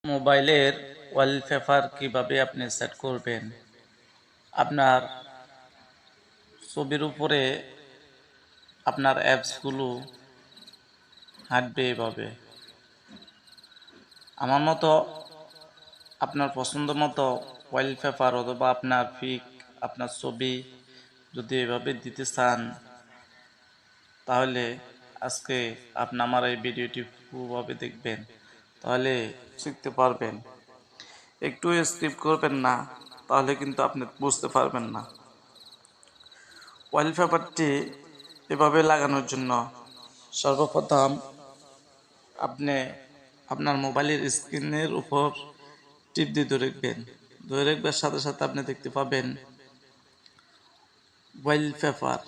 মোবাইলের ওয়ালপেপার কিভাবে আপনি সেট করবেন। আপনার ছবির উপরে আপনার অ্যাপসগুলো হাঁটবে এভাবে। আমার মতো আপনার পছন্দ মতো ওয়ালপেপার অথবা আপনার পিক, আপনার ছবি যদি এভাবে দিতে চান, তাহলে আজকে আপনি আমার এই ভিডিওটি পুরোভাবে দেখবেন, তাহলে শিখতে পারবেন। একটু স্কিপ করবেন না, তাহলে কিন্তু আপনি বুঝতে পারবেন না। ওয়ালপেপারটি এভাবে লাগানোর জন্য সর্বপ্রথম আপনি আপনার মোবাইলের স্ক্রিনের উপর টিপ দিয়ে ধরে রাখবেন। ধরে রাখবার সাথে সাথে আপনি দেখতে পাবেন ওয়ালপেপার,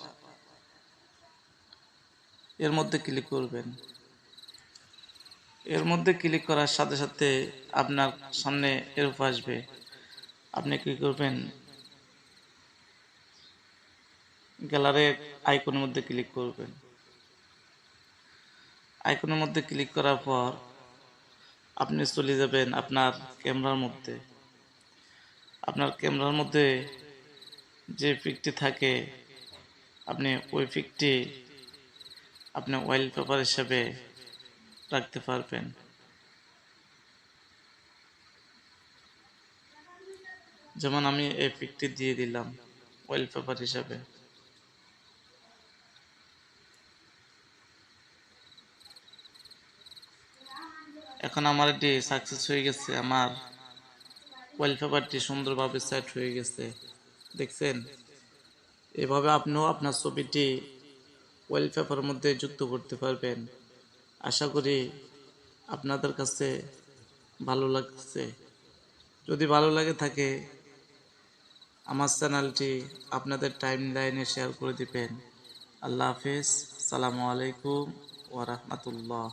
এর মধ্যে ক্লিক করবেন। এর মধ্যে ক্লিক করার সাথে সাথে আপনার সামনে এরকম আসবে। আপনি কি করবেন, গ্যালারির আইকনের মধ্যে ক্লিক করবেন। আইকনের মধ্যে ক্লিক করার পর আপনি চলে যাবেন আপনার ক্যামেরার মধ্যে। আপনার ক্যামেরার মধ্যে যে পিকটি থাকে, আপনি ওই পিকটি আপনি ওয়ালপেপার হিসেবে রাখতে পারবেন। যেমন আমি এই পিকটি দিয়ে দিলাম ওয়ালপেপার হিসাবে। এখন আমার এটি সাকসেস হয়ে গেছে, আমার ওয়ালপেপারটি সুন্দরভাবে সেট হয়ে গেছে, দেখছেন। এভাবে আপনিও আপনার ছবিটি ওয়ালপেপারের মধ্যে যুক্ত করতে পারবেন। আশা করি আপনাদের কাছে ভালো লাগছে। যদি ভালো লাগে থাকে, আমার চ্যানেলটি আপনাদের টাইমলাইনে শেয়ার করে দিবেন। আল্লাহ হাফিজ, আসসালামু আলাইকুম ওয়া রাহমাতুল্লাহ।